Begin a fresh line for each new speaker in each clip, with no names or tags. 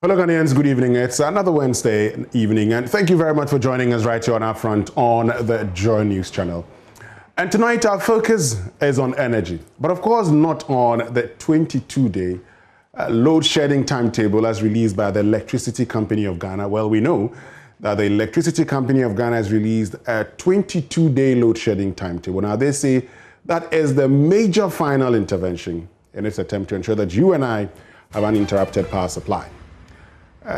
Hello Ghanaians, good evening. It's another Wednesday evening and thank you very much for joining us right here on Upfront on the JoyNews channel. And tonight our focus is on energy, but of course not on the 22-day load shedding timetable as released by the Electricity Company of Ghana. Well, we know that the Electricity Company of Ghana has released a 22-day load shedding timetable. Now they say that is the major final intervention in its attempt to ensure that you and I have uninterrupted power supply.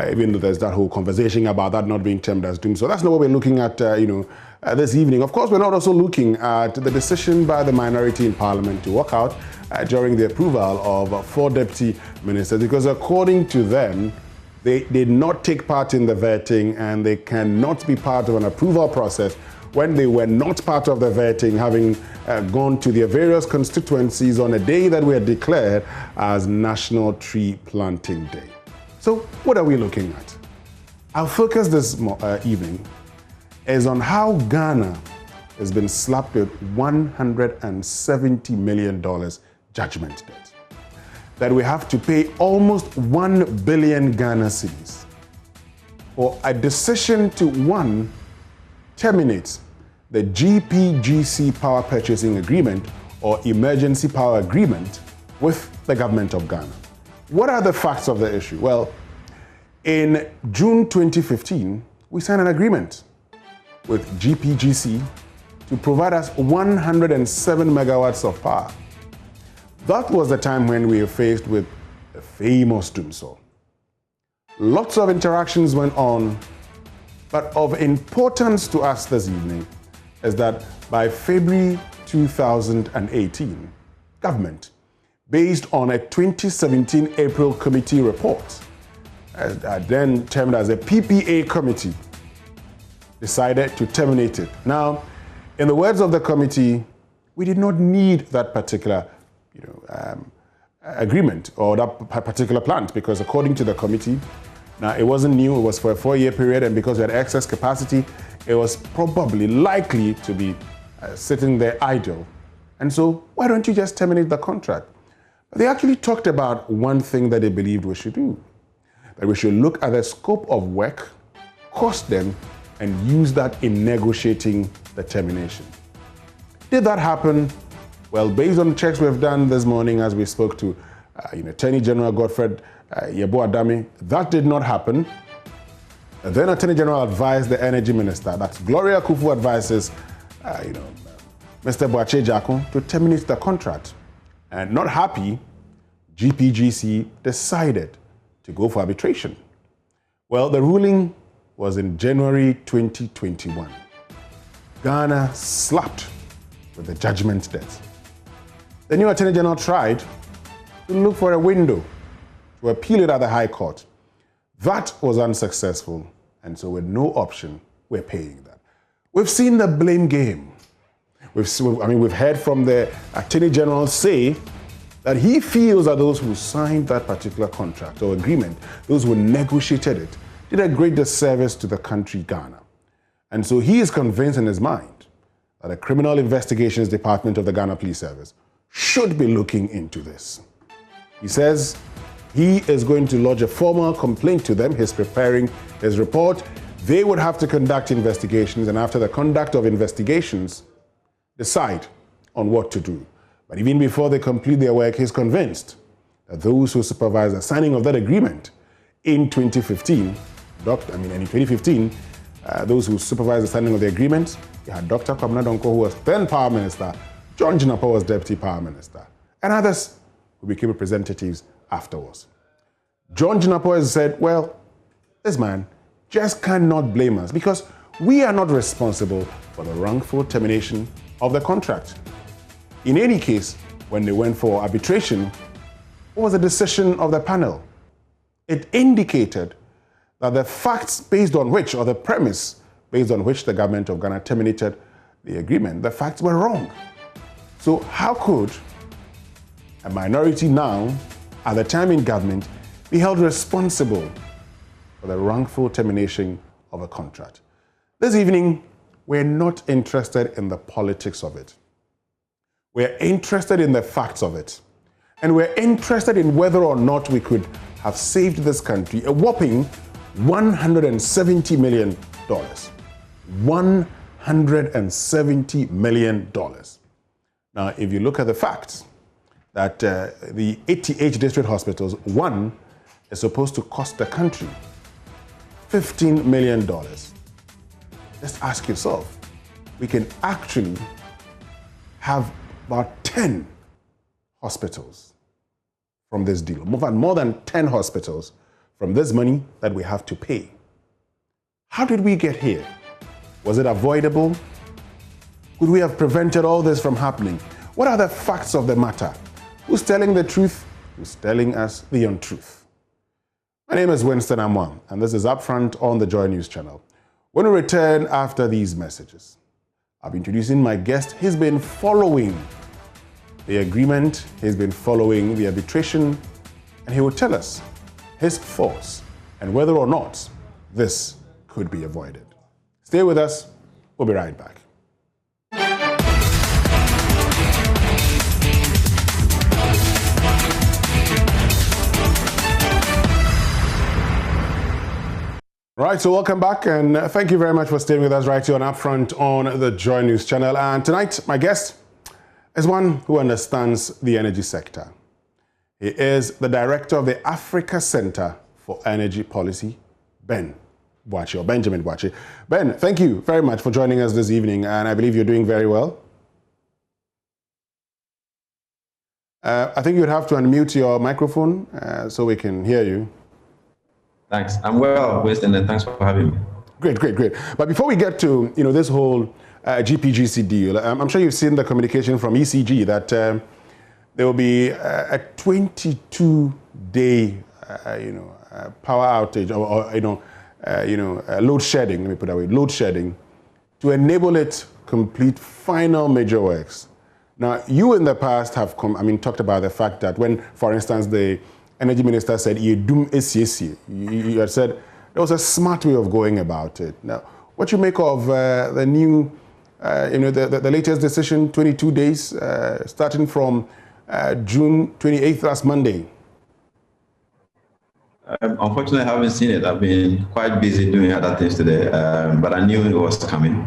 Even though there's that whole conversation about that not being termed as doom. So that's not what we're looking at, this evening. Of course, we're not also looking at the decision by the minority in Parliament to walk out during the approval of 4 deputy ministers, because according to them, they did not take part in the vetting and they cannot be part of an approval process when they were not part of the vetting, having gone to their various constituencies on a day that we had declared as National Tree Planting Day. So what are we looking at? Our focus this evening is on how Ghana has been slapped with $170 million judgment debt. That we have to pay almost 1 billion Ghana cedis for a decision to, one, terminate the GPGC power purchasing agreement or emergency power agreement with the government of Ghana. What are the facts of the issue? Well, in June 2015, we signed an agreement with GPGC to provide us 107 megawatts of power. That was the time when we were faced with the famous dumsor. Lots of interactions went on, but of importance to us this evening is that by February 2018, government, based on a 2017 April committee report, then termed as a PPA committee, decided to terminate it. Now, in the words of the committee, we did not need that particular agreement or that particular plant because according to the committee, now it wasn't new, it was for a 4-year period, and because we had excess capacity, it was probably likely to be sitting there idle. And so why don't you just terminate the contract? They actually talked about one thing that they believed we should do, that we should look at the scope of work, cost them, and use that in negotiating the termination. Did that happen? Well, based on checks we've done this morning as we spoke to Attorney General Godfred Yeboah-Dame, that did not happen. And then Attorney General advised the Energy Minister, that's Gloria Kufu advises Mr. Boakye Jakon to terminate the contract. And not happy, GPGC decided to go for arbitration. Well, the ruling was in January 2021. Ghana slapped with the judgment debt. The new Attorney General tried to look for a window to appeal it at the High Court. That was unsuccessful, and so with no option, we're paying that. We've seen the blame game. We've heard from the Attorney General say that he feels that those who signed that particular contract or agreement, those who negotiated it, did a great disservice to the country Ghana. And so he is convinced in his mind that the Criminal Investigations Department of the Ghana Police Service should be looking into this. He says he is going to lodge a formal complaint to them. He's preparing his report. They would have to conduct investigations, and after the conduct of investigations, decide on what to do. But even before they complete their work, he's convinced that those who supervised the signing of that agreement in 2015, those who supervised the signing of the agreement, you had Dr. Kwabena Donkor, who was then Power Minister, John Jinapor was Deputy Power Minister, and others who became representatives afterwards. John Jinapor has said, well, this man just cannot blame us because we are not responsible for the wrongful termination of the contract. In any case, when they went for arbitration, what was the decision of the panel? It indicated that the facts based on which, or the premise based on which the government of Ghana terminated the agreement, the facts were wrong. So how could a minority now, at the time in government, be held responsible for the wrongful termination of a contract? This evening, we're not interested in the politics of it. We're interested in the facts of it. And we're interested in whether or not we could have saved this country a whopping $170 million. $170 million. Now, if you look at the facts, that the 88 district hospitals, one is supposed to cost the country $15 million. Just ask yourself, we can actually have about 10 hospitals from this deal. More than 10 hospitals from this money that we have to pay. How did we get here? Was it avoidable? Could we have prevented all this from happening? What are the facts of the matter? Who's telling the truth? Who's telling us the untruth? My name is Winston Amoako, and this is Upfront on the JoyNews channel. When we return after these messages, I'll be introducing my guest. He's been following the agreement, he's been following the arbitration, and he will tell us his thoughts and whether or not this could be avoided. Stay with us. We'll be right back. Right, so welcome back, and thank you very much for staying with us right here on Upfront on the JoyNews channel. And tonight, my guest is one who understands the energy sector. He is the director of the Africa Center for Energy Policy, Benjamin Boakye. Ben, thank you very much for joining us this evening, and I believe you're doing very well. I think you'd have to unmute your microphone so we can hear you.
Thanks. I'm well, Winston, and thanks for having me.
Great. But before we get to this whole GPGC deal, I'm sure you've seen the communication from ECG that there will be a 22-day power outage or load shedding. Let me put it that way, load shedding, to enable it complete final major works. Now, you in the past have talked about the fact that when, for instance, the Energy Minister said, you had said there was a smart way of going about it. Now, what you make of the new, the latest decision, 22 days, starting from June 28th, last Monday?
Unfortunately, I haven't seen it. I've been quite busy doing other things today, but I knew it was coming.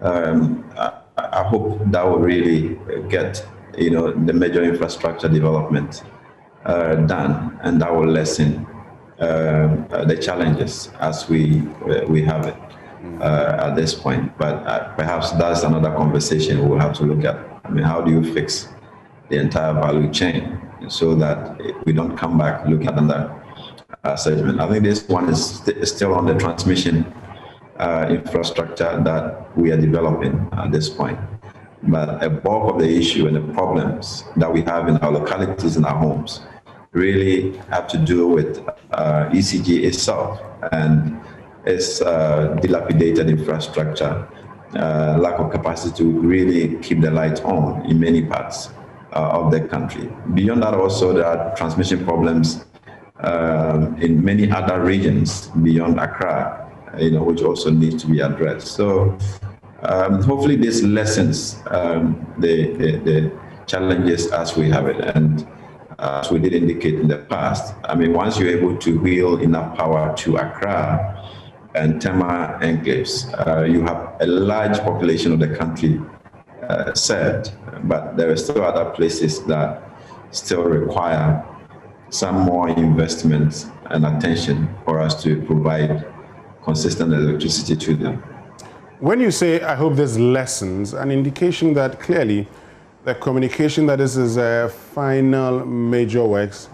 I hope that will really get, the major infrastructure development done, and that will lessen the challenges as we have it at this point. But perhaps that's another conversation we'll have to look at. How do you fix the entire value chain so that we don't come back looking at another segment? I think this one is still on the transmission infrastructure that we are developing at this point. But a bulk of the issue and the problems that we have in our localities and our homes really have to do with ECG itself and its dilapidated infrastructure, lack of capacity to really keep the light on in many parts of the country. Beyond that, also, there are transmission problems in many other regions beyond Accra, which also needs to be addressed. So hopefully this lessens the challenges as we have it. And as we did indicate in the past, once you're able to wheel enough power to Accra and Tema enclaves, you have a large population of the country served, but there are still other places that still require some more investment and attention for us to provide consistent electricity to them.
When you say, I hope there's lessons, an indication that clearly the communication that this is a final major works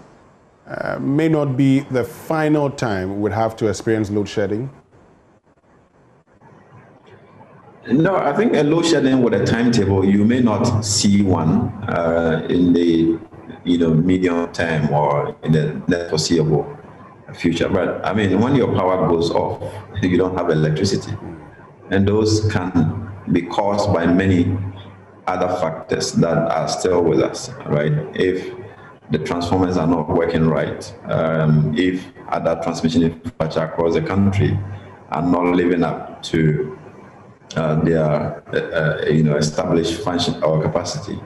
may not be the final time we'd have to experience load shedding?
No, I think a load shedding with a timetable, you may not see one in the medium term or in the foreseeable future. But when your power goes off, you don't have electricity. And those can be caused by many other factors that are still with us, right? If the transformers are not working right, if other transmission infrastructure across the country are not living up to their established function or capacity,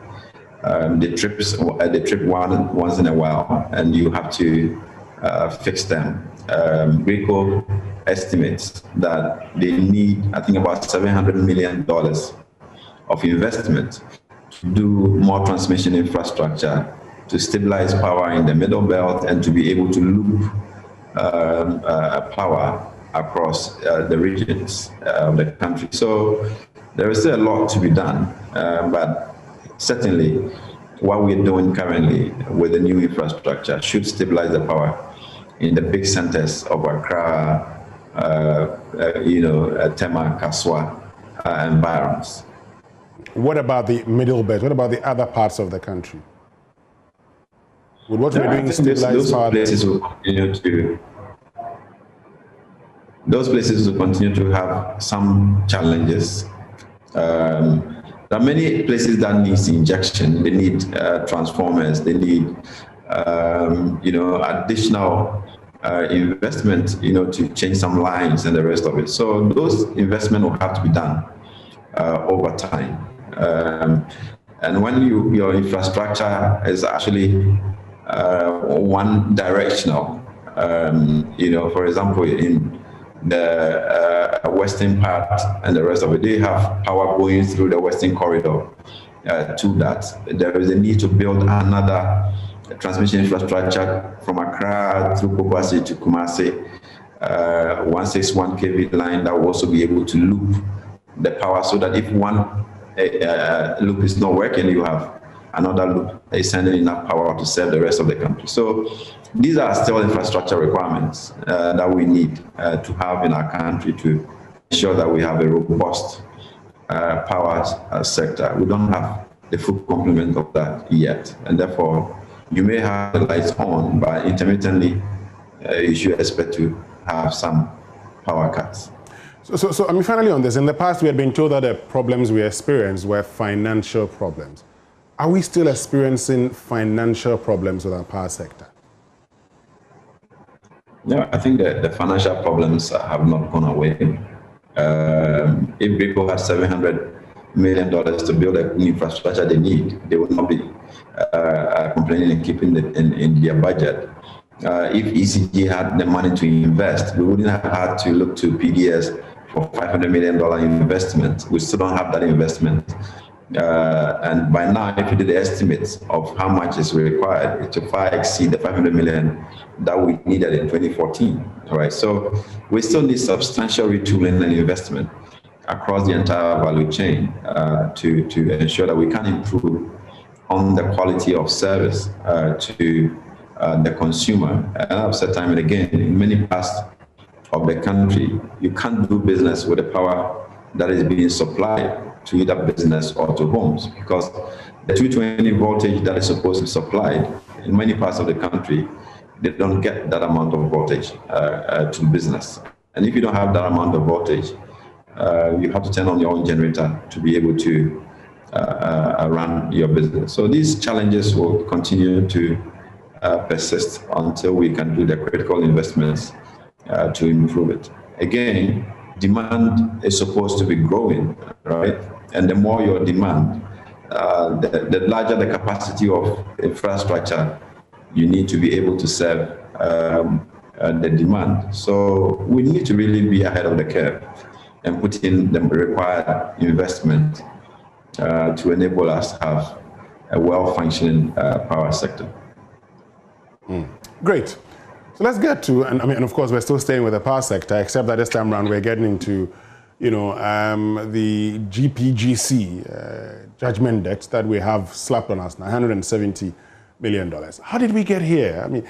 they trip once in a while, and you have to fix them. Greco estimates that they need, I think, about $700 million of investment to do more transmission infrastructure, to stabilize power in the middle belt, and to be able to loop power across the regions of the country. So there is still a lot to be done, but certainly what we're doing currently with the new infrastructure should stabilize the power in the big centers of Accra, Tema, Kaswa, environs.
What about the middle belt? What about the other parts of the country? With what we're doing, stabilize power.
Those places will continue to have some challenges. There are many places that need injection. They need transformers. They need, additional investment, to change some lines and the rest of it. So those investment will have to be done over time. And when your infrastructure is actually one directional, for example, in the western part and the rest of it, they have power going through the western corridor to that. There is a need to build another transmission infrastructure from Accra through Kobasi to Kumasi, 161 kV line that will also be able to loop the power, so that if one loop is not working, you have another loop that is sending enough power to serve the rest of the country. So these are still infrastructure requirements that we need to have in our country to ensure that we have a robust power sector. We don't have the full complement of that yet, and therefore you may have the lights on, but intermittently you should expect to have some power cuts.
So I mean, finally on this, in the past we had been told that the problems we experienced were financial problems. Are we still experiencing financial problems with our power sector?
No, I think that the financial problems have not gone away. If people have $700 million to build the infrastructure they need, they will not be complaining and keeping it in their budget. If ECG had the money to invest, we wouldn't have had to look to PDS for $500 million investment. We still don't have that investment. And by now, if you did the estimates of how much is required, it will far exceed the $500 million that we needed in 2014. All right, so we still need substantial retooling and investment across the entire value chain to ensure that we can improve on the quality of service to the consumer. And I've said time and again, in many parts of the country, you can't do business with the power that is being supplied to either business or to homes, because the 220 voltage that is supposed to be supplied in many parts of the country, they don't get that amount of voltage to business. And if you don't have that amount of voltage, you have to turn on your own generator to be able to run your business. So these challenges will continue to persist until we can do the critical investments to improve it. Again, demand is supposed to be growing, right? And the more your demand, the larger the capacity of infrastructure you need to be able to serve the demand. So we need to really be ahead of the curve and put in the required investment to enable us to have a well-functioning power sector.
Great. So let's get to, and of course, we're still staying with the power sector, except that this time around we're getting into, the GPGC judgment debt that we have slapped on us now, $170 million. How did we get here?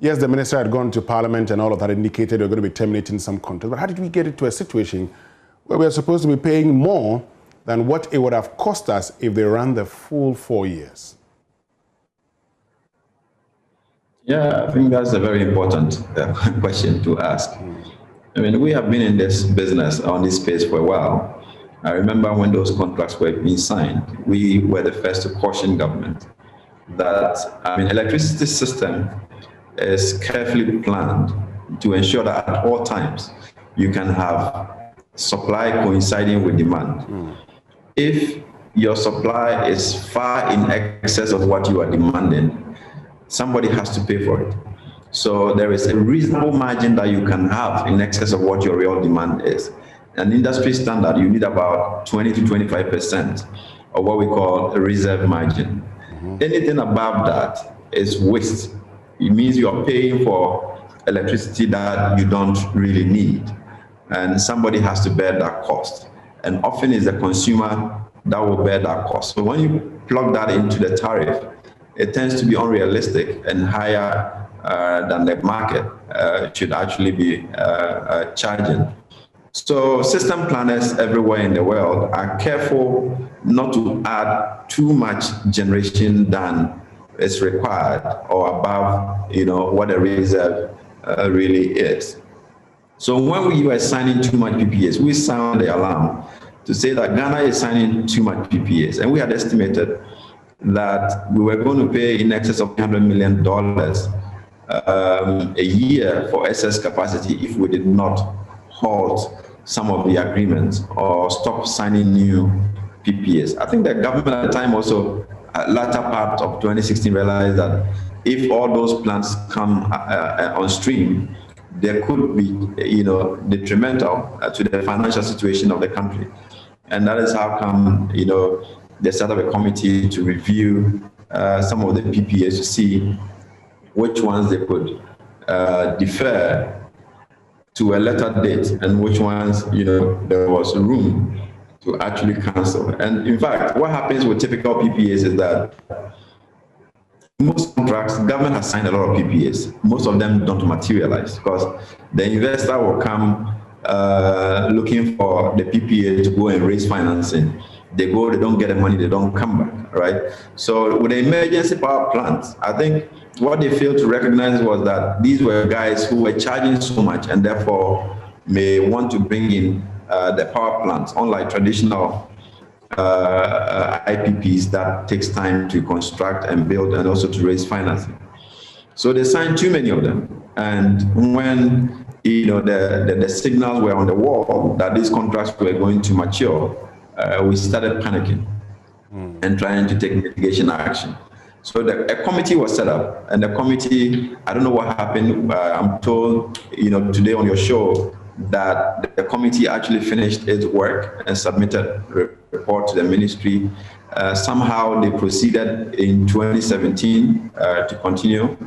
Yes, the minister had gone to Parliament and all of that indicated we're going to be terminating some contracts, but how did we get into a situation where we're supposed to be paying more than what it would have cost us if they ran the full 4 years?
Yeah, I think that's a very important question to ask. We have been in this business, on this space for a while. I remember when those contracts were being signed, we were the first to caution government that, electricity system is carefully planned to ensure that at all times you can have supply coinciding with demand. If your supply is far in excess of what you are demanding, somebody has to pay for it. So there is a reasonable margin that you can have in excess of what your real demand is. An industry standard, you need about 20 to 25% of what we call a reserve margin. Anything above that is waste. It means you are paying for electricity that you don't really need, and somebody has to bear that cost. And often it's the consumer that will bear that cost. So when you plug that into the tariff, it tends to be unrealistic and higher than the market should actually be charging. So system planners everywhere in the world are careful not to add too much generation than is required or above, what the reserve really is. So when we were signing too much PPAs, we sounded the alarm to say that Ghana is signing too much PPAs, and we had estimated that we were going to pay in excess of $100 million a year for excess capacity if we did not halt some of the agreements or stop signing new PPAs. I think the government at the time also, latter part of 2016, realized that if all those plants come on stream, there could be, detrimental to the financial situation of the country. And that is how come, they set up a committee to review some of the PPAs to see which ones they could defer to a later date and which ones, there was room to actually cancel. And in fact, what happens with typical PPAs is that most contracts, government has signed a lot of PPAs. Most of them don't materialize because the investor will come looking for the PPA to go and raise financing. They go, they don't get the money, they don't come back, right? So with the emergency power plants, I think what they failed to recognize was that these were guys who were charging so much and therefore may want to bring in the power plants, unlike traditional IPPs that takes time to construct and build and also to raise financing. So they signed too many of them. And when the signals were on the wall that these contracts were going to mature, we started panicking and trying to take mitigation action. So a committee was set up, and the committee, I don't know what happened. I'm told, today on your show that the committee actually finished its work and submitted a report to the ministry. Somehow they proceeded in 2017 to continue.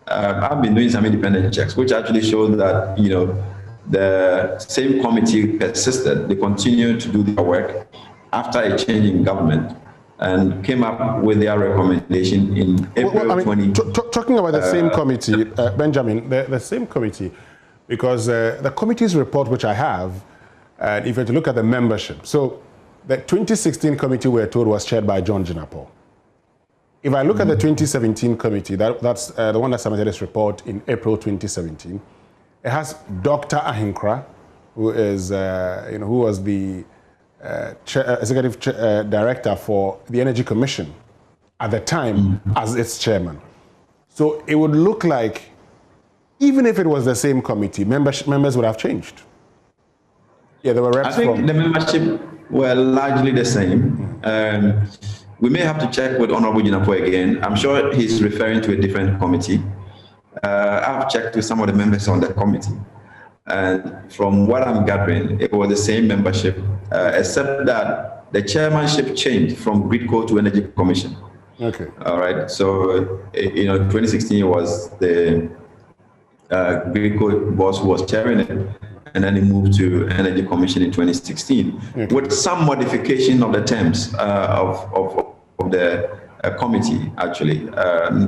I've been doing some independent checks, which actually showed that, the same committee persisted. They continued to do their work after a change in government and came up with their recommendation in April 20.
Talking about the same committee, Benjamin, the same committee, because the committee's report, which I have, and if you were to look at the membership, so the 2016 committee, we're told, was chaired by John Jinapor. If I look at the 2017 committee, that's the one that submitted this report in April 2017, it has Dr. Ahinkra, who is, who was the executive director for the Energy Commission at the time as its chairman. So it would look like, even if it was the same committee, members would have changed. Yeah, there were reps. I
think the membership were largely the same. We may have to check with Honorable Jinapor again. I'm sure he's referring to a different committee. I've checked with some of the members on the committee. And from what I'm gathering, it was the same membership, except that the chairmanship changed from GridCo to Energy Commission.
Okay.
All right. So, 2016 was the GridCo boss who was chairing it, and then he moved to Energy Commission in 2016, okay, with some modification of the terms of the committee, actually.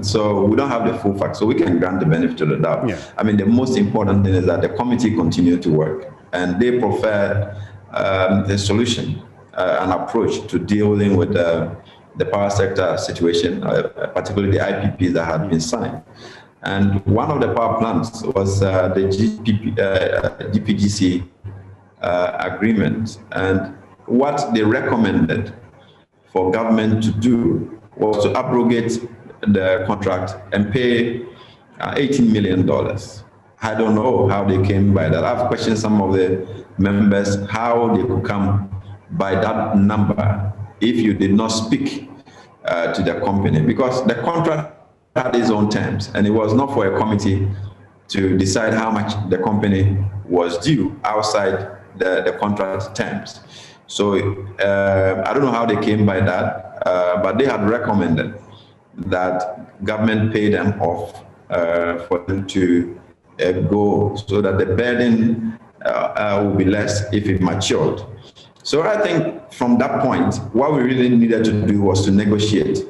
So we don't have the full facts, so we can grant the benefit of the doubt.
Yeah.
I mean, the most important thing is that the committee continued to work, and they preferred the solution, an approach to dealing with the power sector situation, particularly the IPPs that had been signed. And one of the power plants was the GPGC agreement. And what they recommended for government to do was to abrogate the contract and pay $18 million. I don't know how they came by that. I've questioned some of the members how they could come by that number if you did not speak to the company, because the contract had its own terms, and it was not for a committee to decide how much the company was due outside the contract terms. So I don't know how they came by that, but they had recommended that government pay them off for them to go, so that the burden will be less if it matured. So I think from that point, what we really needed to do was to negotiate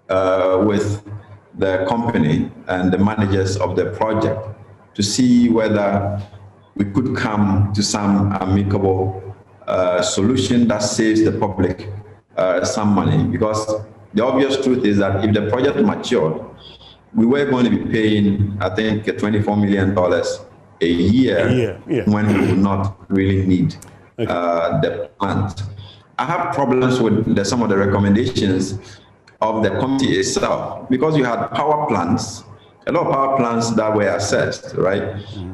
with the company and the managers of the project to see whether we could come to some amicable solution that saves the public some money. Because the obvious truth is that if the project matured, we were going to be paying, I think, $24 million a year, when we would not really need the plant. I have problems with some of the recommendations of the committee itself, because you had power plants, a lot of power plants that were assessed, right?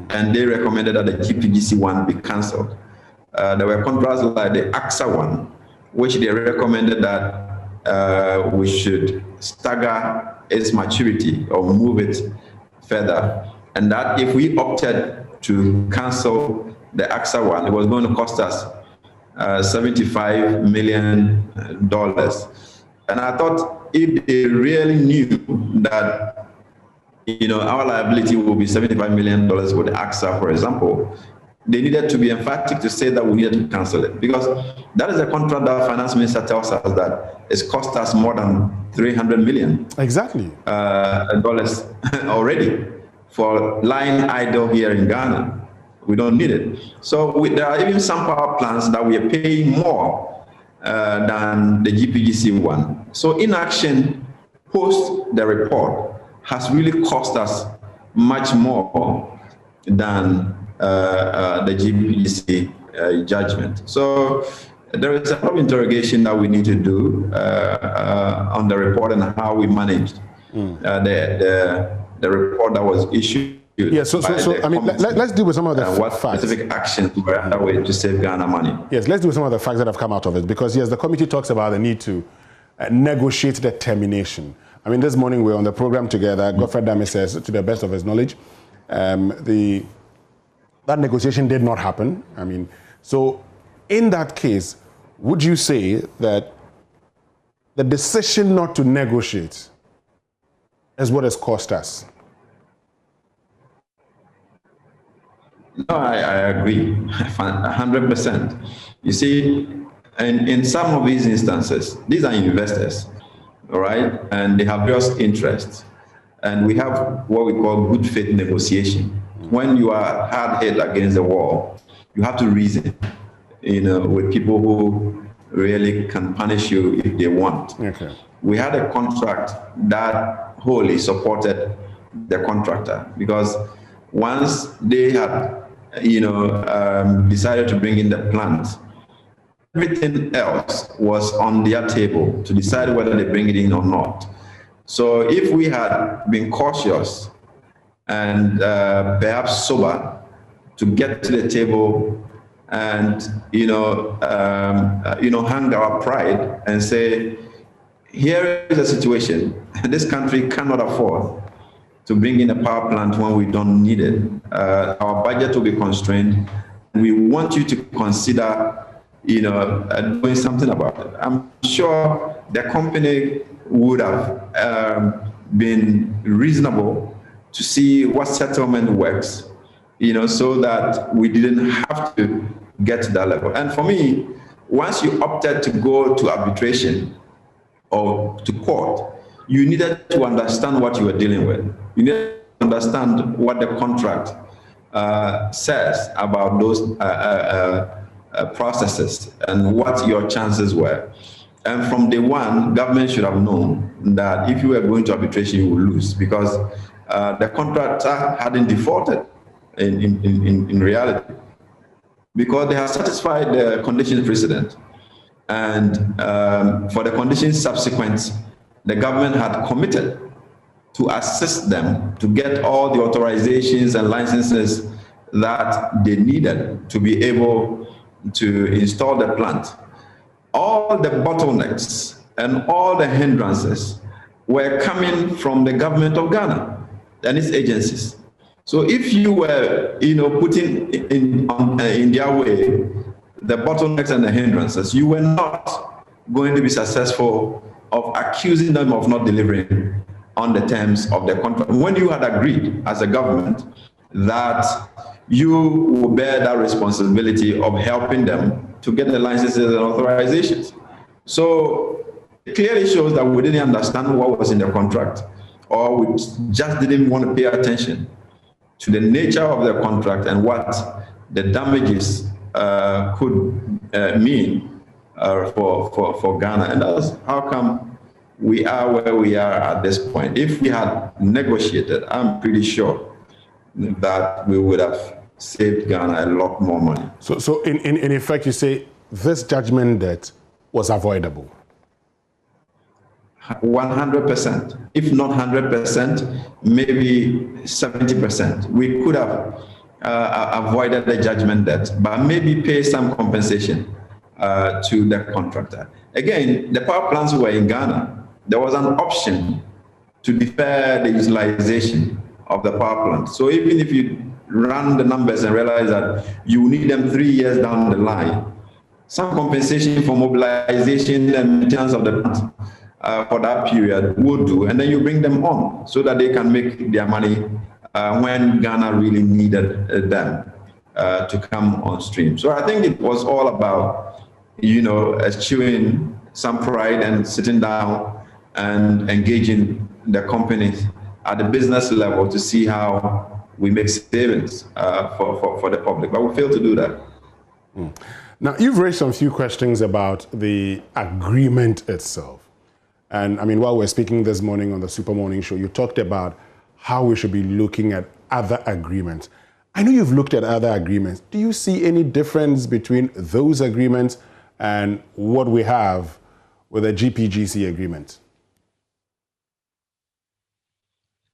And they recommended that the GPGC one be cancelled. There were contracts like the AXA one, which they recommended that we should stagger its maturity or move it further. And that if we opted to cancel the AXA one, it was going to cost us $75 million. And I thought if they really knew that, you know, our liability will be $75 million with AXA, for example, they needed to be emphatic to say that we needed to cancel it, because that is a contract that finance minister tells us that it's cost us more than $300 million.
Exactly.
Dollars already for lying idle here in Ghana. We don't need it. So there are even some power plants that we are paying more than the GPGC one. So inaction post the report has really cost us much more than the GPGC judgment. So there is a lot of interrogation that we need to do on the report and how we managed the report that was issued.
Yeah, so I mean, let's deal with some of the
what
facts.
Specific actions were underway to save Ghana money.
Yes, let's deal with some of the facts that have come out of it, because yes, the committee talks about the need to negotiate the termination. I mean, this morning we were on the program together. Godfrey Dami says, to the best of his knowledge, that negotiation did not happen. I mean, so in that case, would you say that the decision not to negotiate is what has cost us?
No, I agree, 100%. You see, in some of these instances, these are investors, all right? And they have various interests. And we have what we call good faith negotiation. When you are hard hit against the wall, you have to reason, you know, with people who really can punish you if they want.
Okay.
We had a contract that wholly supported the contractor, because once they had, you know, decided to bring in the plant, everything else was on their table to decide whether they bring it in or not. So if we had been cautious and perhaps sober to get to the table and, hang our pride and say, here is a situation, this country cannot afford to bring in a power plant when we don't need it. Our budget will be constrained. We want you to consider, doing something about it. I'm sure the company would have been reasonable to see what settlement works, so that we didn't have to get to that level. And for me, once you opted to go to arbitration or to court, you needed to understand what you were dealing with. You needed to understand what the contract says about those processes and what your chances were. And from day one, government should have known that if you were going to arbitration, you would lose, because the contractor hadn't defaulted in reality, because they have satisfied the conditions precedent. And for the conditions subsequent, the government had committed to assist them to get all the authorizations and licenses that they needed to be able to install the plant. All the bottlenecks and all the hindrances were coming from the government of Ghana and its agencies. So if you were, putting in their way the bottlenecks and the hindrances, you were not going to be successful of accusing them of not delivering on the terms of the contract. When you had agreed as a government that you will bear that responsibility of helping them to get the licenses and authorizations. So it clearly shows that we didn't understand what was in the contract, or we just didn't want to pay attention to the nature of the contract and what the damages could mean for Ghana. And that's how come we are where we are at this point. If we had negotiated, I'm pretty sure that we would have saved Ghana a lot more money.
So in effect, you say this judgment debt was avoidable?
100%, if not 100%, maybe 70%. We could have avoided the judgment debt, but maybe pay some compensation to the contractor. Again, the power plants were in Ghana. There was an option to defer the utilization of the power plant. So even if you run the numbers and realize that you need them 3 years down the line, some compensation for mobilization and maintenance of the plant for that period would do, and then you bring them on so that they can make their money when Ghana really needed them to come on stream. So I think it was all about, eschewing some pride and sitting down and engaging the companies at the business level to see how we make savings for the public, but we failed to do that.
Now, you've raised some few questions about the agreement itself. And I mean, while we're speaking this morning on the Super Morning Show, you talked about how we should be looking at other agreements. I know you've looked at other agreements. Do you see any difference between those agreements and what we have with the GPGC agreement?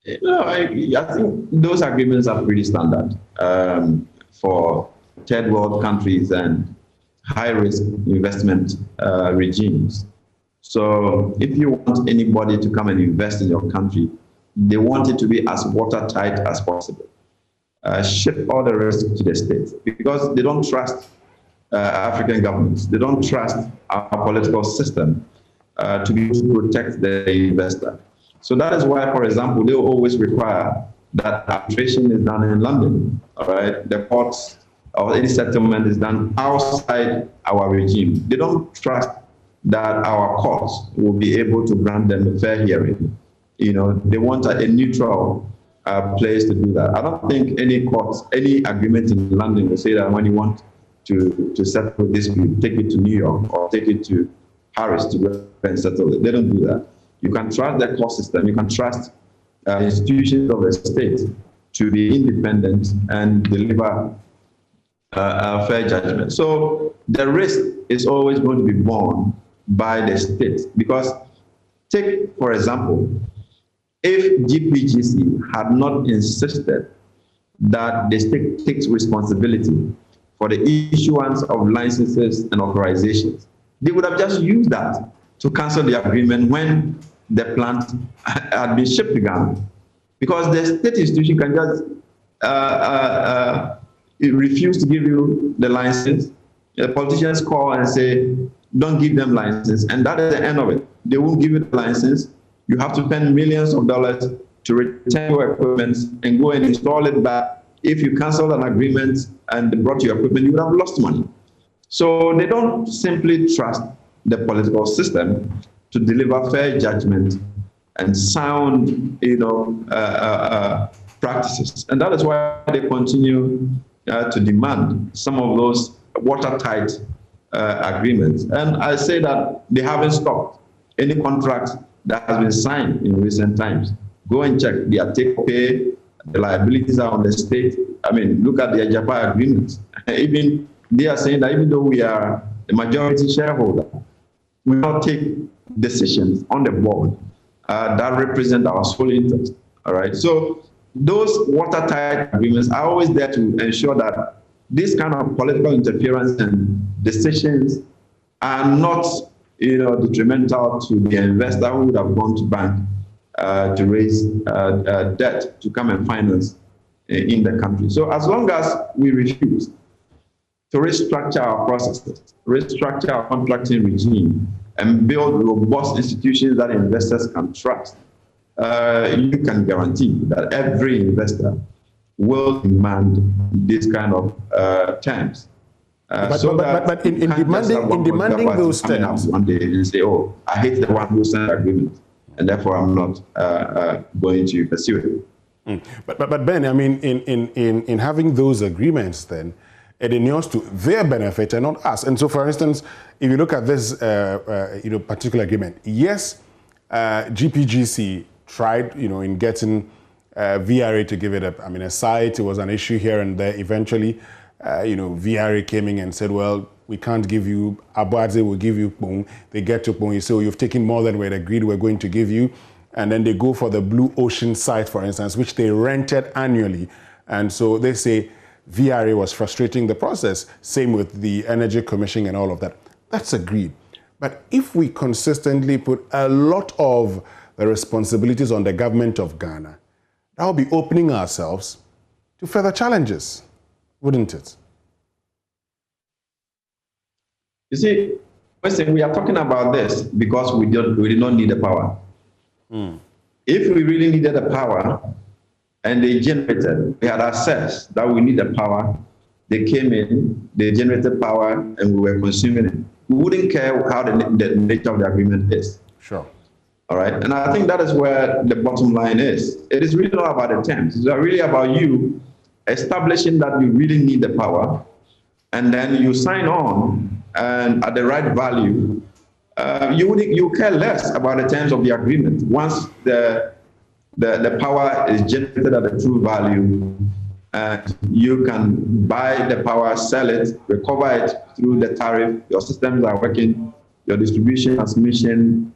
I think those agreements are pretty standard for third world countries and high-risk investment regimes. So if you want anybody to come and invest in your country, they want it to be as watertight as possible. Shift all the risk to the states because they don't trust African governments. They don't trust our political system to be able to protect the investor. So that is why, for example, they always require that arbitration is done in London, all right? The courts or any settlement is done outside our regime. They don't trust that our courts will be able to grant them a fair hearing. They want a neutral place to do that. I don't think any courts, any agreement in London will say that when you want to settle this dispute, take it to New York or take it to Paris to go and settle it. They don't do that. You can trust the court system. You can trust institutions of the state to be independent and deliver a fair judgment. So the risk is always going to be borne by the state because take, for example, if GPGC had not insisted that the state takes responsibility for the issuance of licenses and authorizations, they would have just used that to cancel the agreement when the plant had been shipped to Ghana. Because the state institution can just refuse to give you the license. The politicians call and say, don't give them license, and that is the end of it. They won't give you the license. You have to spend millions of dollars to return your equipment and go and install it back. If you cancel an agreement and they brought your equipment, you would have lost money. So they don't simply trust the political system to deliver fair judgment and sound, practices. And that is why they continue to demand some of those watertight agreements. And I say that they haven't stopped. Any contract that has been signed in recent times, go and check. Their take-pay, the liabilities are on the state. I mean, look at the Ajapa agreements. Even they are saying that even though we are the majority shareholder, we don't take decisions on the board that represent our sole interest. All right. So those watertight agreements are always there to ensure that this kind of political interference and decisions are not, detrimental to the investor who would have gone to bank to raise debt to come and finance in the country. So as long as we refuse to restructure our processes, restructure our contracting regime, and build robust institutions that investors can trust, you can guarantee that every investor will demand this kind of terms.
But in demanding those terms,
one day and say, "Oh, I hate the one who signed the agreement, and therefore I'm not going to pursue it."
But Ben, I mean, in having those agreements, then it inures to their benefit and not us. And so, for instance, if you look at this, particular agreement, yes, GPGC tried, in getting VRA to give it a site. It was an issue here and there. Eventually, VRA came in and said, well, we can't give you, Abuadze will give you Pong. They get to Pong, you say, oh, you've taken more than we had agreed we're going to give you. And then they go for the Blue Ocean site, for instance, which they rented annually. And so they say VRA was frustrating the process. Same with the Energy Commission and all of that. That's agreed. But if we consistently put a lot of the responsibilities on the government of Ghana, that will be opening ourselves to further challenges, wouldn't it?
You see, listen, we are talking about this because we did not need the power. If we really needed the power and they generated, we had assessed that we need the power, they came in, they generated power, and we were consuming it. We wouldn't care how the nature of the agreement is.
Sure.
All right. And I think that is where the bottom line is. It is really not about the terms. It's really about you establishing that you really need the power, and then you sign on, and at the right value, you care less about the terms of the agreement. Once the power is generated at a true value, and you can buy the power, sell it, recover it through the tariff, your systems are working, your distribution, transmission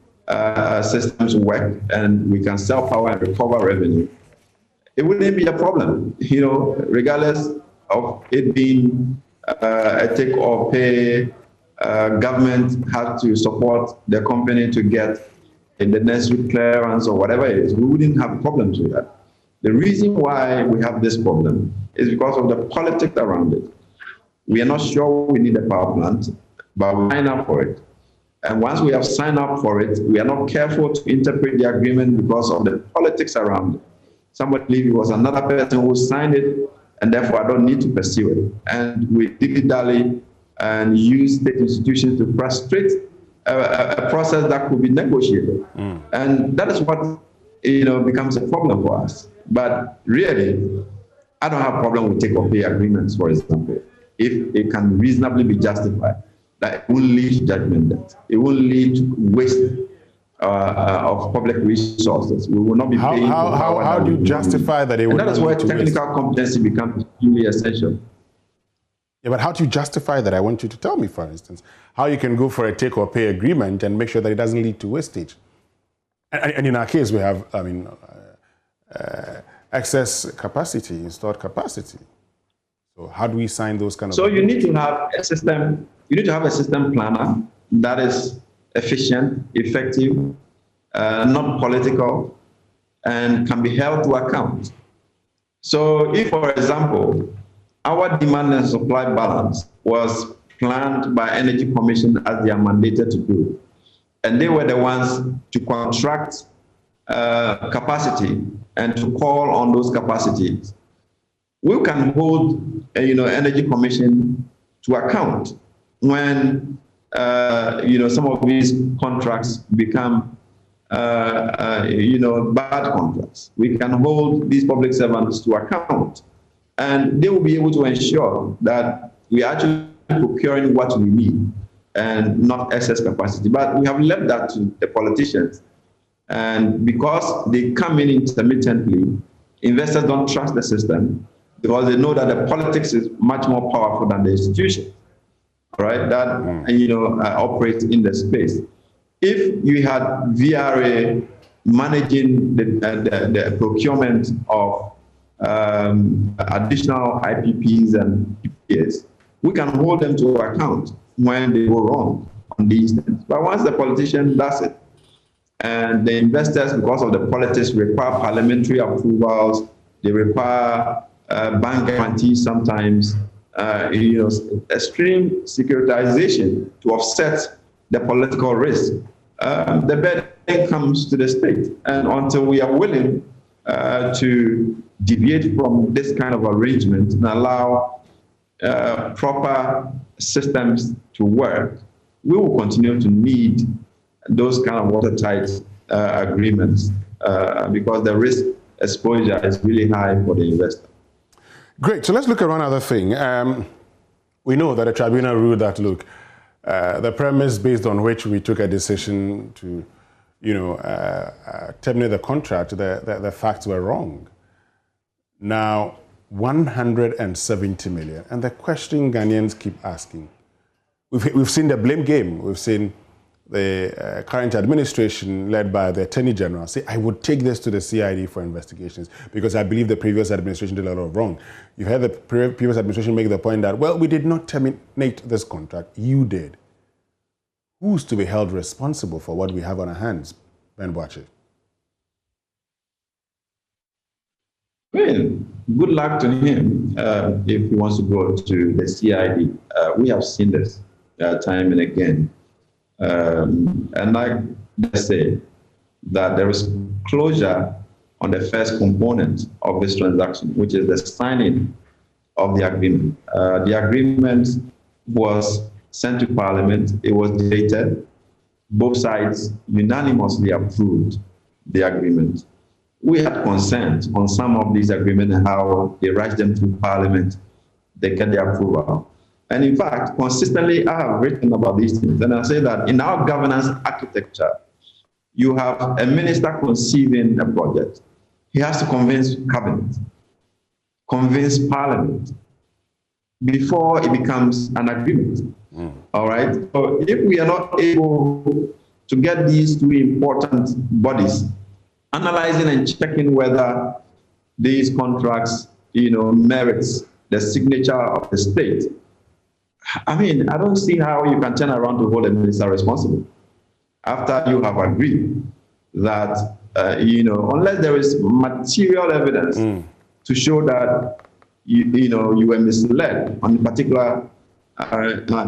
systems work, and we can sell power and recover revenue. It wouldn't be a problem, regardless of it being a take or pay. Government had to support the company to get the necessary clearance or whatever it is. We wouldn't have problems with that. The reason why we have this problem is because of the politics around it. We are not sure we need a power plant, but we sign up for it. And once we have signed up for it, we are not careful to interpret the agreement because of the politics around it. Somebody believed it was another person who signed it, and therefore I don't need to pursue it. And we dilly-dally and use state institutions to frustrate a process that could be negotiated. And that is what becomes a problem for us. But really, I don't have a problem with take-or-pay agreements, for example, if it can reasonably be justified. That it will lead to judgment debt. It will lead to waste of public resources. We will not be paying for power. How
do you justify that it will?
And that is where technical competency becomes really essential.
Yeah, but how do you justify that? I want you to tell me, for instance, how you can go for a take-or-pay agreement and make sure that it doesn't lead to wastage. And in our case, we have, excess capacity, installed capacity. So how do we sign those kind of?
So you need to have a system. You need to have a system planner that is efficient, effective, not political, and can be held to account. So if, for example, our demand and supply balance was planned by Energy Commission as they are mandated to do, and they were the ones to contract capacity and to call on those capacities, we can hold, Energy Commission to account when, some of these contracts become, bad contracts. We can hold these public servants to account, and they will be able to ensure that we are actually procuring what we need and not excess capacity. But we have left that to the politicians. And because they come in intermittently, investors don't trust the system because they know that the politics is much more powerful than the institution, right? That, operates in the space. If you had VRA managing the procurement of additional IPPs and PPAs, we can hold them to account when they go wrong on these things. But once the politician does it, And the investors, because of the politics, require parliamentary approvals. They require bank guarantees sometimes, extreme securitization to offset the political risk. The burden comes to the state. And until we are willing to deviate from this kind of arrangement and allow proper systems to work, we will continue to need those kind of watertight agreements because the risk exposure is really high for the investor.
Great. So let's look at one other thing. We know that the tribunal ruled that, look, the premise based on which we took a decision to, terminate the contract, the facts were wrong. Now, 170 million. And the question Ghanaians keep asking, we've seen the blame game. We've seen the current administration led by the Attorney General say, I would take this to the CID for investigations because I believe the previous administration did a lot of wrong. You've heard the previous administration make the point that, well, we did not terminate this contract. You did. Who's to be held responsible for what we have on our hands, Ben Boakye?
Well, good luck to him if he wants to go to the CID. We have seen this time and again. And like they say, that there is closure on the first component of this transaction, which is the signing of the agreement. The agreement was sent to Parliament. It was debated. Both sides unanimously approved the agreement. We had concerns on some of these agreements and how they rush them through Parliament, they get the approval. And in fact, consistently, I have written about these things. And I say that in our governance architecture, you have a minister conceiving a project. He has to convince cabinet, convince Parliament before it becomes an agreement. All right? So if we are not able to get these two important bodies analyzing and checking whether these contracts, merits the signature of the state, I mean, I don't see how you can turn around to hold a minister responsible after you have agreed that, unless there is material evidence to show that, you were misled on particular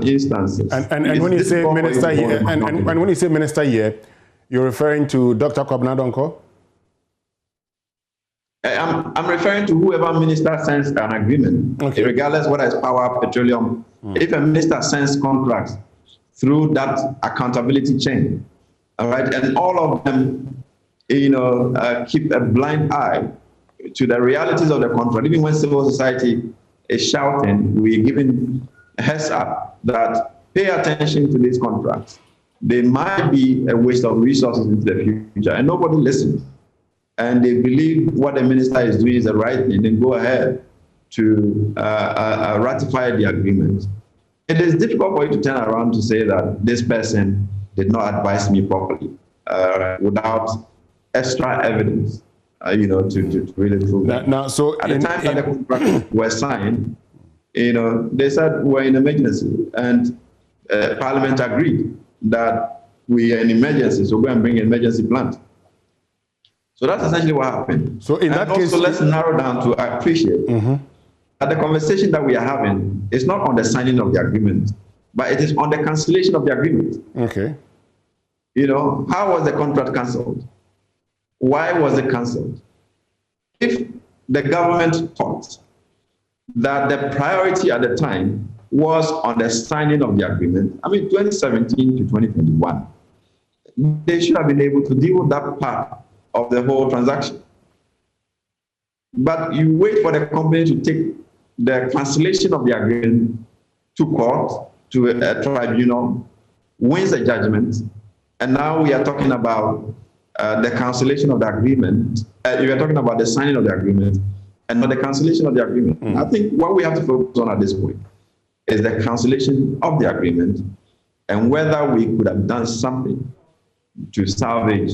instances.
And when you say minister here, and when you say minister here, you're referring to Dr. Kwabena Donkor?
I'm referring to whoever minister sends an agreement, regardless whether it's power, petroleum. If a minister sends contracts through that accountability chain, all right, and all of them, keep a blind eye to the realities of the contract. Even when civil society is shouting, we're giving a heads up that pay attention to these contracts. They might be a waste of resources into the future, and nobody listens. And they believe what the minister is doing is the right thing, and go ahead to ratify the agreement. It is difficult for you to turn around to say that this person did not advise me properly without extra evidence, to really prove that.
Now, so
at the time that the contracts were signed, they said we're in emergency, and Parliament agreed that we are in emergency, so go and bring an emergency plan. So that's essentially what happened.
So in that case,
also let's narrow down to appreciate that the conversation that we are having is not on the signing of the agreement, but it is on the cancellation of the agreement.
Okay.
How was the contract cancelled? Why was it cancelled? If the government thought that the priority at the time was on the signing of the agreement, 2017 to 2021, they should have been able to deal with that part of the whole transaction. But you wait for the company to take the cancellation of the agreement to court, to a tribunal, wins a judgment, and now we are talking about the cancellation of the agreement. We are talking about the signing of the agreement and not the cancellation of the agreement. I think what we have to focus on at this point is the cancellation of the agreement and whether we could have done something to salvage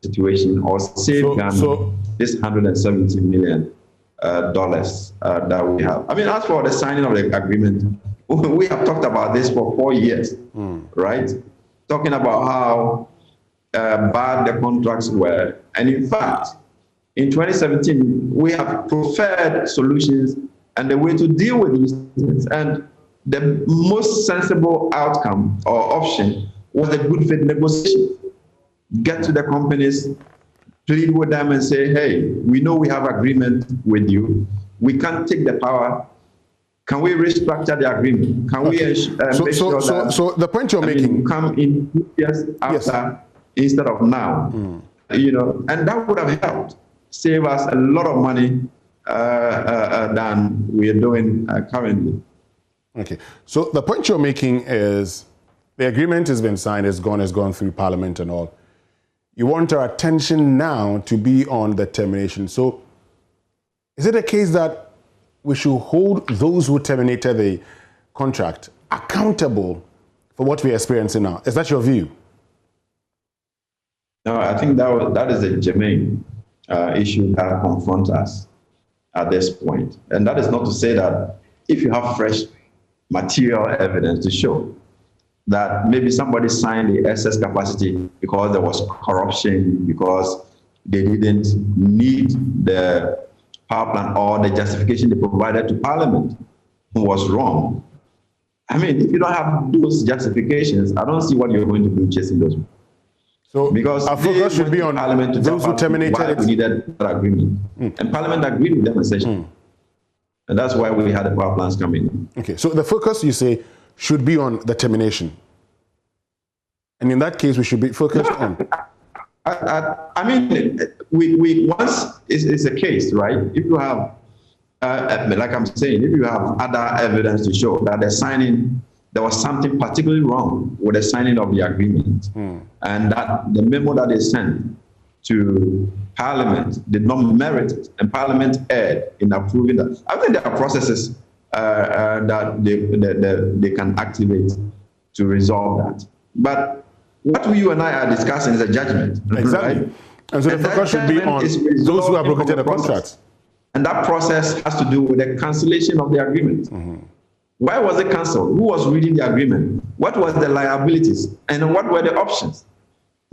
situation or save this $170 million that we have. As for the signing of the agreement, we have talked about this for 4 years, right? Talking about how bad the contracts were. And in fact, in 2017, we have preferred solutions and the way to deal with these things. And the most sensible outcome or option was a good faith negotiation. Get to the companies, plead with them and say, hey, we know we have agreement with you. We can't take the power. Can we restructure the agreement? Can we make sure that...
So the point you're making...
come in 2 years after instead of now. You know, and that would have helped save us a lot of money than we are doing currently.
Okay, so the point you're making is the agreement has been signed, it's gone through Parliament and all. You want our attention now to be on the termination. So is it a case that we should hold those who terminated the contract accountable for what we're experiencing now? Is that your view?
No, I think that is a germane issue that confronts us at this point. And that is not to say that if you have fresh material evidence to show that maybe somebody signed the excess capacity because there was corruption, because they didn't need the power plant or the justification they provided to Parliament was wrong. I mean, if you don't have those justifications, I don't see what you're going to do chasing those.
So because our focus should be on
Parliament to
those who terminated it.
We needed that agreement. And Parliament agreed with them essentially. And that's why we had the power plants coming in.
Okay, so the focus, you say, should be on the termination. And in that case, we should be focused on...
I mean, we once it's a case, right? If you have, like I'm saying, if you have other evidence to show that the signing, there was something particularly wrong with the signing of the agreement, and that the memo that they sent to Parliament did not merit it, and Parliament erred in approving that. I think there are processes that they can activate to resolve that. But what you and I are discussing is a judgment.
Exactly.
Right?
And so the focus should be on those who have broken the contracts.
And that process has to do with the cancellation of the agreement. Why was it cancelled? Who was reading the agreement? What was the liabilities? And what were the options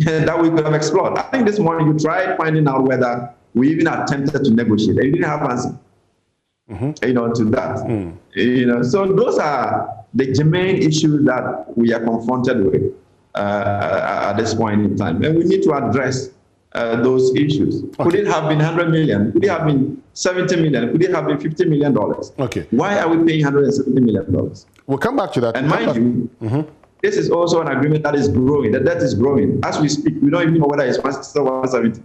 that we could have explored? I think this morning you tried finding out whether we even attempted to negotiate. And you didn't have an answer, you know, to that. You know, so those are the germane issues that we are confronted with at this point in time. And we need to address those issues. Okay. Could it have been 100 million? Could it have been 70 million? Could it have been $50 million?
Okay.
Why are we paying $170 million?
We'll come back to that.
And mind you, this is also an agreement that is growing. The debt is growing. As we speak, we don't even know whether it's 170.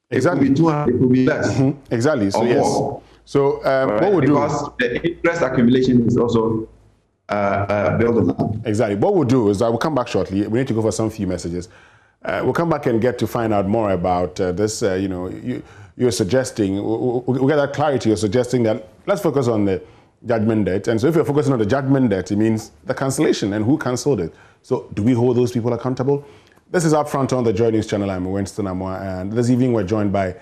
Exactly.
It could be 200, it could be less.
Exactly. So, yes.
More.
So, what we'll do...
Because the interest accumulation is also building up.
Exactly. What we'll do is I will come back shortly. We need to go for some few messages. We'll come back and get to find out more about this. You know, you're suggesting, we'll get that clarity. You're suggesting that let's focus on the judgment debt. And so if you're focusing on the judgment debt, it means the cancellation and who cancelled it. So do we hold those people accountable? This is Upfront on the JoyNews channel. I'm Winston Amoako, and this evening we're joined by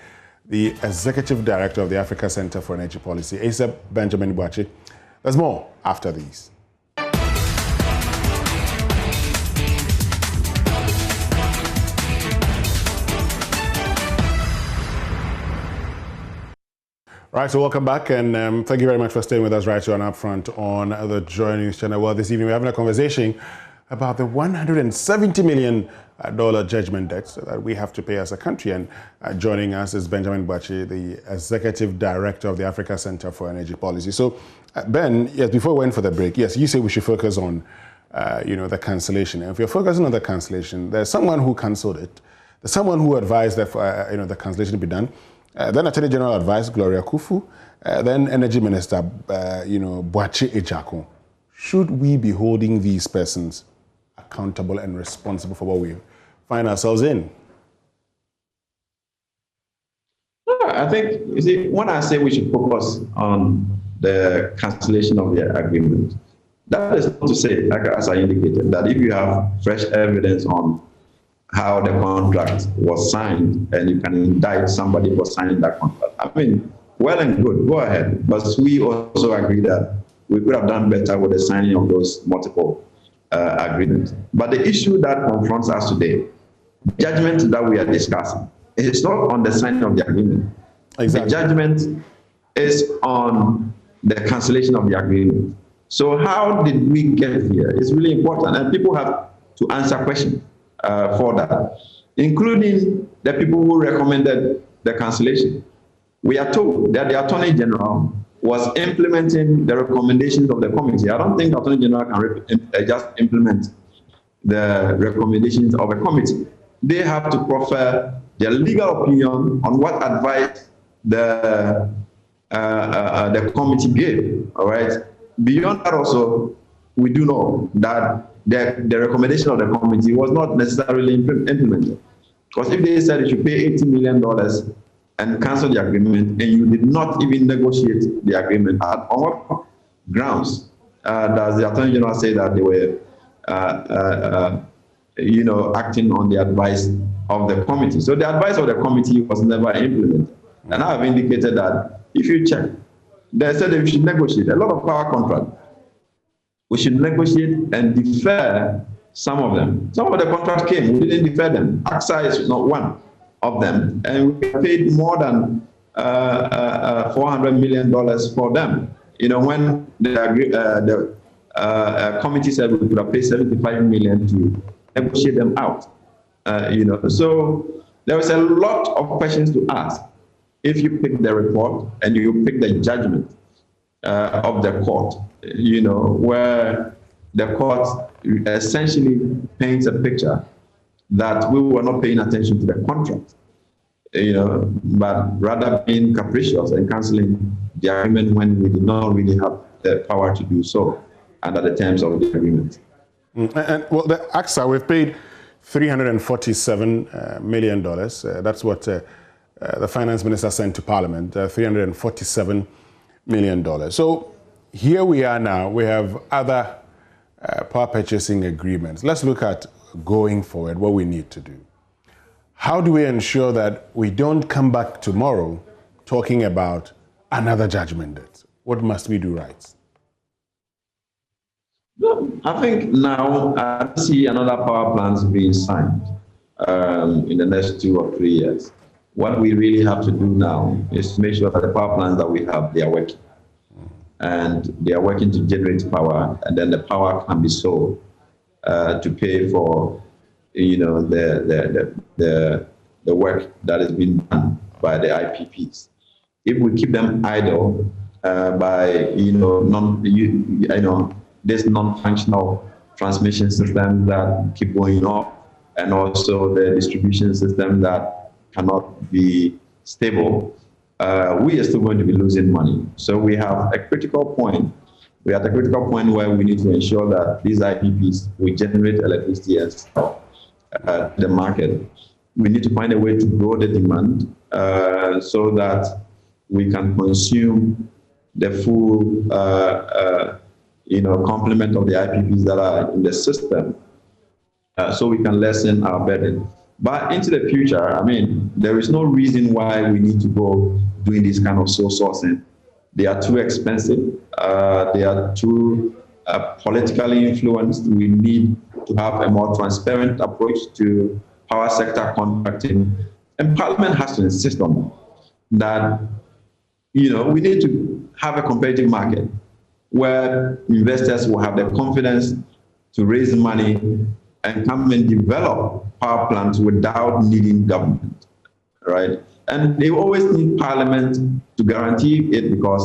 the Executive Director of the Africa Center for Energy Policy, Benjamin Boakye. There's more after these. Right, so welcome back, and thank you very much for staying with us right here on Upfront on the JoyNews channel. Well, this evening we're having a conversation about the $170 million judgment debt that we have to pay as a country. And joining us is Benjamin Boakye, the Executive Director of the Africa Center for Energy Policy. So, Ben, yes, before we went for the break, yes, you say we should focus on, you know, the cancellation. And if you're focusing on the cancellation, there's someone who cancelled it. There's someone who advised that, you know, the cancellation be done. Then Attorney General advised Gloria Kufu, then Energy Minister, you know, Boakye Ejako. Should we be holding these persons accountable and responsible for what we find ourselves in?
I think, you see, when I say we should focus on the cancellation of the agreement, that is not to say, like as I indicated, that if you have fresh evidence on how the contract was signed and you can indict somebody for signing that contract, I mean, well and good, go ahead. But we also agree that we could have done better with the signing of those multiple agreements. But the issue that confronts us today judgment that we are discussing is not on the signing of the agreement.
Exactly.
The judgment is on the cancellation of the agreement. So how did we get here? It's really important, and people have to answer questions for that, including the people who recommended the cancellation. We are told that the Attorney General was implementing the recommendations of the committee. I don't think the Attorney General can just implement the recommendations of a committee. They have to proffer their legal opinion on what advice the committee gave. All right. Beyond that, also, we do know that the recommendation of the committee was not necessarily implemented. Because if they said you should pay $80 million and cancel the agreement, and you did not even negotiate the agreement, on what grounds does the Attorney General say that they were, acting on the advice of the committee? So the advice of the committee was never implemented. And I have indicated that if you check, they said that we should negotiate a lot of power contracts. We should negotiate and defer some of them. Some of the contracts came, we didn't defer them. AXA is not one of them, and we paid more than $400 million for them. When the committee said we could have paid $75 million to negotiate them out. So there was a lot of questions to ask. If you pick the report and you pick the judgment of the court, where the court essentially paints a picture that we were not paying attention to the contract, but rather being capricious and canceling the agreement when we did not really have the power to do so under the terms of the agreement.
And well, the AXA, we've paid $347 million. That's what the finance minister sent to Parliament, $347 million. So here we are now, we have other power purchasing agreements. Let's look at going forward, what we need to do. How do we ensure that we don't come back tomorrow talking about another judgment date? What must we do right?
I think now I see another power plants being signed in the next 2 or 3 years. What we really have to do now is to make sure that the power plants that we have, they are working. And they are working to generate power, and then the power can be sold to pay for, the work that is being done by the IPPs. If we keep them idle by, this non-functional transmission system that keep going up, and also the distribution system that cannot be stable, we are still going to be losing money. So we have a critical point. We are at a critical point where we need to ensure that these IPPs will generate electricity and sell the market. We need to find a way to grow the demand so that we can consume the full complement of the IPPs that are in the system, so we can lessen our burden. But into the future, there is no reason why we need to go doing this kind of sole sourcing. They are too expensive. They are too politically influenced. We need to have a more transparent approach to power sector contracting. And Parliament has to insist on that. We need to have a competitive market where investors will have the confidence to raise money and come and develop power plants without needing government, right? And they always need Parliament to guarantee it, because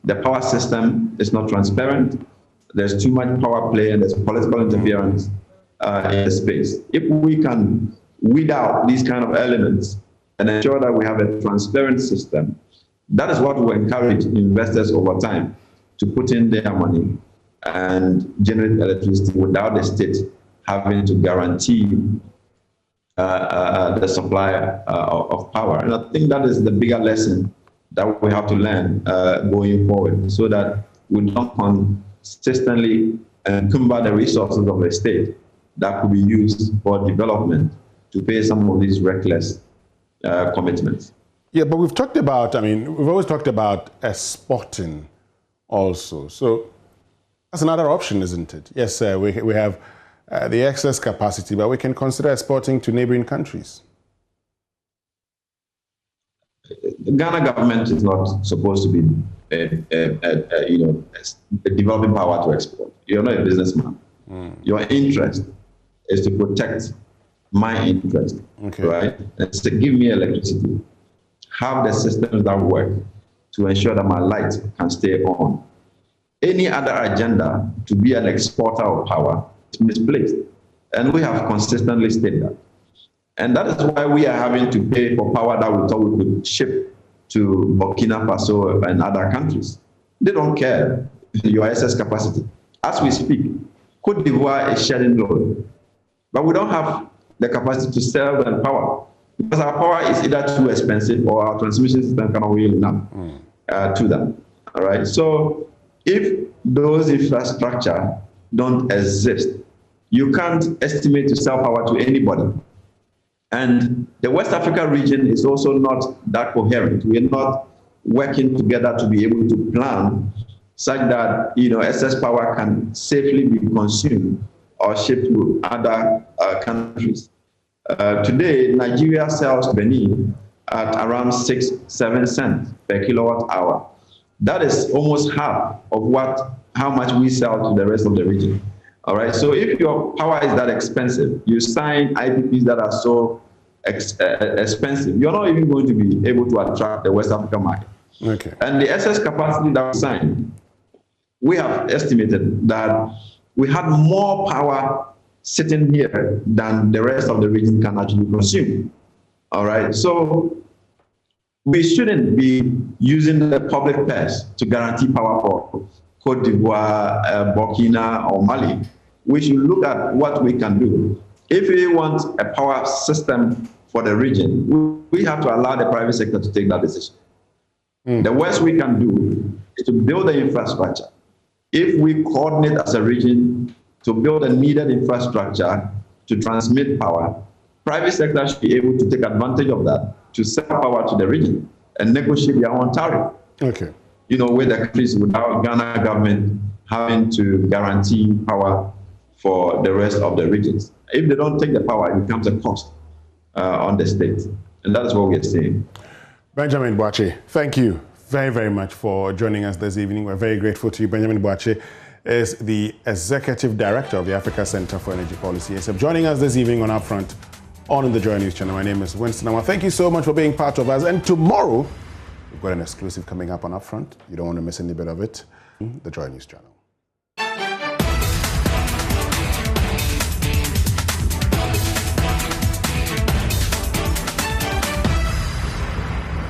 the power system is not transparent. There's too much power play and there's political interference in the space. If we can weed out these kind of elements and ensure that we have a transparent system, that is what will encourage investors over time to put in their money and generate electricity without the state having to guarantee the supply of power. And I think that is the bigger lesson that we have to learn going forward, so that we don't consistently encumber the resources of the state that could be used for development to pay some of these reckless commitments.
Yeah, but we've talked about, we've always talked about Esporting also. So that's another option, isn't it? Yes, we have the excess capacity, but we can consider exporting to neighboring countries?
The Ghana government is not supposed to be a developing power to export. You're not a businessman. Your interest is to protect my interest, right? And so give me electricity, have the systems that work to ensure that my light can stay on. Any other agenda to be an exporter of power is misplaced. And we have consistently stated that. And that is why we are having to pay for power that we thought we could ship to Burkina Faso and other countries. They don't care your excess capacity. As we speak, Côte d'Ivoire is shedding load, but we don't have the capacity to sell them power because our power is either too expensive or our transmission system cannot wheel enough to that. All right. So if those infrastructure don't exist, you can't estimate to sell power to anybody. And the West Africa region is also not that coherent. We are not working together to be able to plan such that excess power can safely be consumed or shipped to other countries. Today, Nigeria sells Benin at around 6-7 cents per kilowatt hour. That is almost half of how much we sell to the rest of the region. All right. So if your power is that expensive, you sign IPPs that are so expensive, you're not even going to be able to attract the West African market.
Okay.
And the excess capacity that we signed, we have estimated that we had more power sitting here than the rest of the region can actually consume. All right. So we shouldn't be using the public purse to guarantee power for Côte d'Ivoire, Burkina, or Mali. We should look at what we can do. If we want a power system for the region, we have to allow the private sector to take that decision. The worst we can do is to build the infrastructure. If we coordinate as a region to build a needed infrastructure to transmit power, private sector should be able to take advantage of that to sell power to the region and negotiate their own tariff.
Okay.
With the countries without Ghana government having to guarantee power for the rest of the regions. If they don't take the power, it becomes a cost on the state. And that is what we're saying.
Benjamin Boakye, thank you very, very much for joining us this evening. We're very grateful to you. Benjamin Boakye is the Executive Director of the Africa Center for Energy Policy. He's joining us this evening on Upfront on the Joy News channel. My name is Winston Amoako. Thank you so much for being part of us. And tomorrow, we've got an exclusive coming up on Upfront. You don't want to miss any bit of it. The Joy News channel.